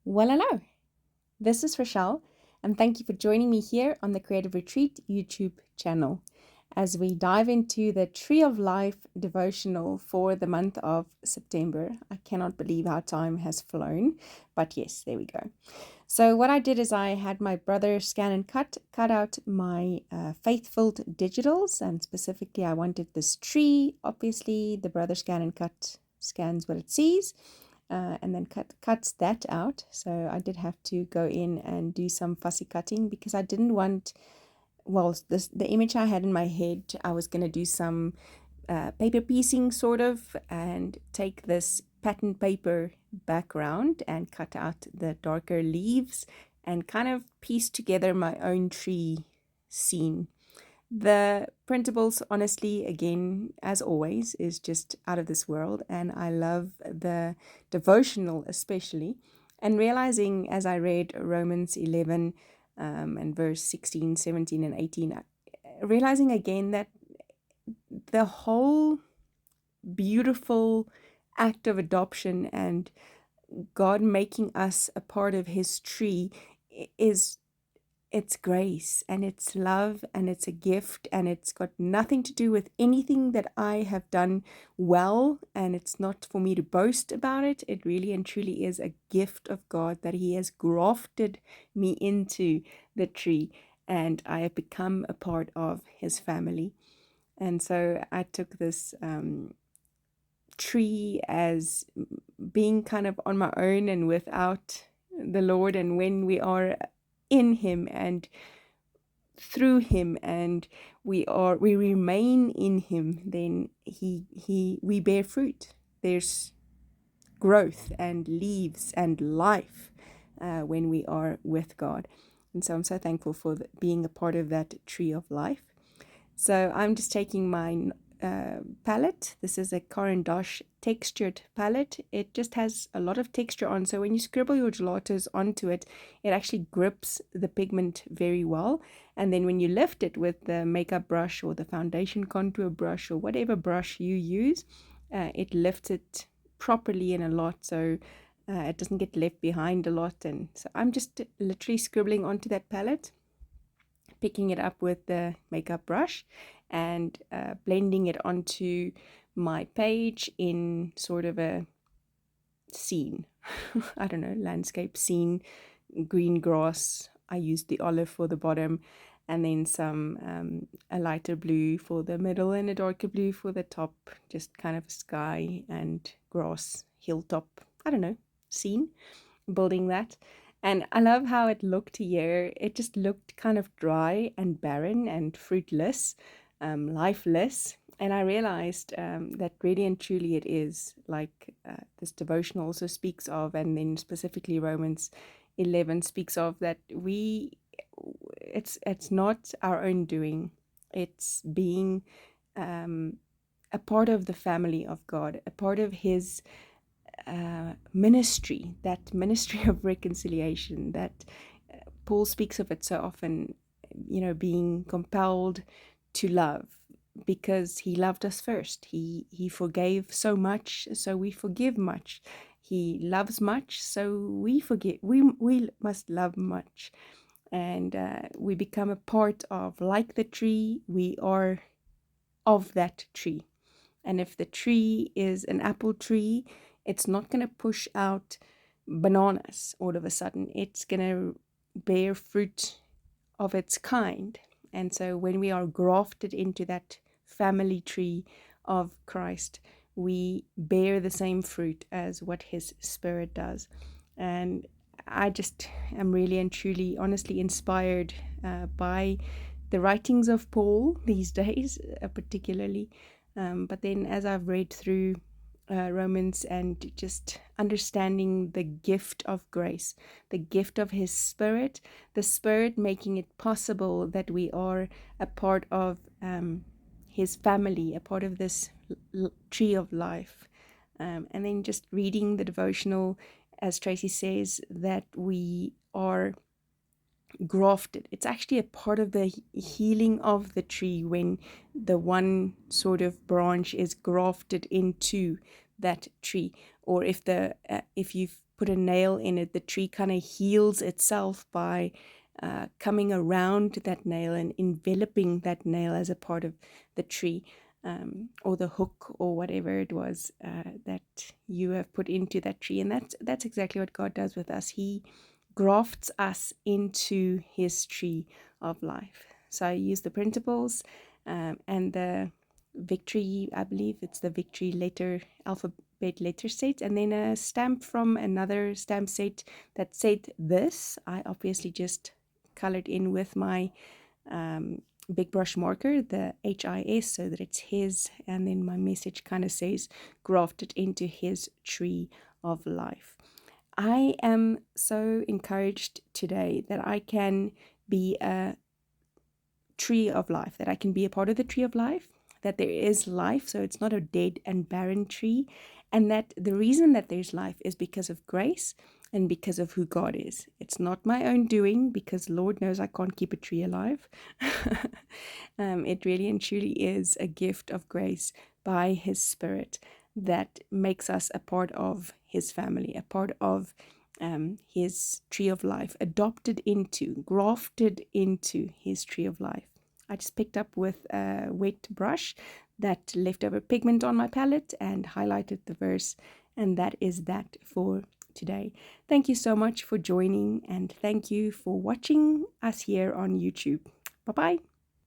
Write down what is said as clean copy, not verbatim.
Well, hello. This is Rochelle, and thank you for joining me here on the Creative Retreat YouTube channel as we dive into the Tree of Life devotional for the month of September. I cannot believe how time has flown, but yes, there we go. So what I did is I had my brother scan and cut out my Faithfilled Digitals, and specifically I wanted this tree. Obviously, the brother scan and cut scans what it sees. And then cuts that out. So I did have to go in and do some fussy cutting because I didn't want, the image I had in my head, I was going to do some paper piecing sort of and take this pattern paper background and cut out the darker leaves and kind of piece together my own tree scene. The printables, honestly, again, as always, is just out of this world. And I love the devotional, especially. And realizing as I read Romans 11 and verse 16, 17, and 18, realizing again that the whole beautiful act of adoption and God making us a part of his tree is it's grace and it's love and it's a gift, and it's got nothing to do with anything that I have done well, and it's not for me to boast about it. It really and truly is a gift of God that he has grafted me into the tree, and I have become a part of his family. And so I took this tree as being kind of on my own and without the Lord, and when we are in him and through him and we remain in him, then we bear fruit. There's growth and leaves and life when we are with God. And so I'm so thankful for being a part of that tree of life. So I'm just taking my palette. This is a Caran d'Ache textured palette. It just has a lot of texture on, so when you scribble your gelatos onto it, it actually grips the pigment very well. And then when you lift it with the makeup brush or the foundation contour brush or whatever brush you use, it lifts it properly and a lot, so it doesn't get left behind a lot. And so I'm just literally scribbling onto that palette, picking it up with the makeup brush and blending it onto my page in sort of a scene. I don't know, landscape scene, green grass. I used the olive for the bottom, and then a lighter blue for the middle and a darker blue for the top, just kind of sky and grass, hilltop, I don't know, scene, building that. And I love how it looked here. It just looked kind of dry and barren and fruitless, lifeless. And I realized that really and truly it is, like this devotion also speaks of, and then specifically Romans 11 speaks of, that it's not our own doing. It's being a part of the family of God, a part of his ministry, that ministry of reconciliation that Paul speaks of it so often, being compelled to love because he loved us first. He forgave so much, so we forgive much. He loves much, so we forgive. We must love much, and we become a part of, like the tree, we are of that tree. And if the tree is an apple tree, it's not going to push out bananas all of a sudden. It's going to bear fruit of its kind. And so when we are grafted into that family tree of Christ, we bear the same fruit as what his Spirit does. And I just am really and truly, honestly inspired by the writings of Paul these days, particularly. But then as I've read through Romans and just understanding the gift of grace, the gift of his Spirit, the Spirit making it possible that we are a part of his family, a part of this tree of life. And then just reading the devotional, as Tracy says, that we are grafted. It's actually a part of the healing of the tree when the one sort of branch is grafted into that tree, or if you've put a nail in it, the tree kind of heals itself by coming around that nail and enveloping that nail as a part of the tree, or the hook or whatever it was that you have put into that tree. And that's exactly what God does with us. He grafts us into his tree of life. So I use the principles and the victory, I believe it's the victory letter, alphabet letter set, and then a stamp from another stamp set that said this. I obviously just colored in with my big brush marker, the HIS, so that it's his, and then my message kind of says grafted into his tree of life. I am so encouraged today that I can be a tree of life, that I can be a part of the tree of life, that there is life, so it's not a dead and barren tree, and that the reason that there's life is because of grace and because of who God is. It's not my own doing, because Lord knows I can't keep a tree alive. It really and truly is a gift of grace by his Spirit that makes us a part of his family, a part of his tree of life, adopted into, grafted into his tree of life. I just picked up with a wet brush that leftover pigment on my palette and highlighted the verse, and that is that for today. Thank you so much for joining, and thank you for watching us here on YouTube. Bye-bye.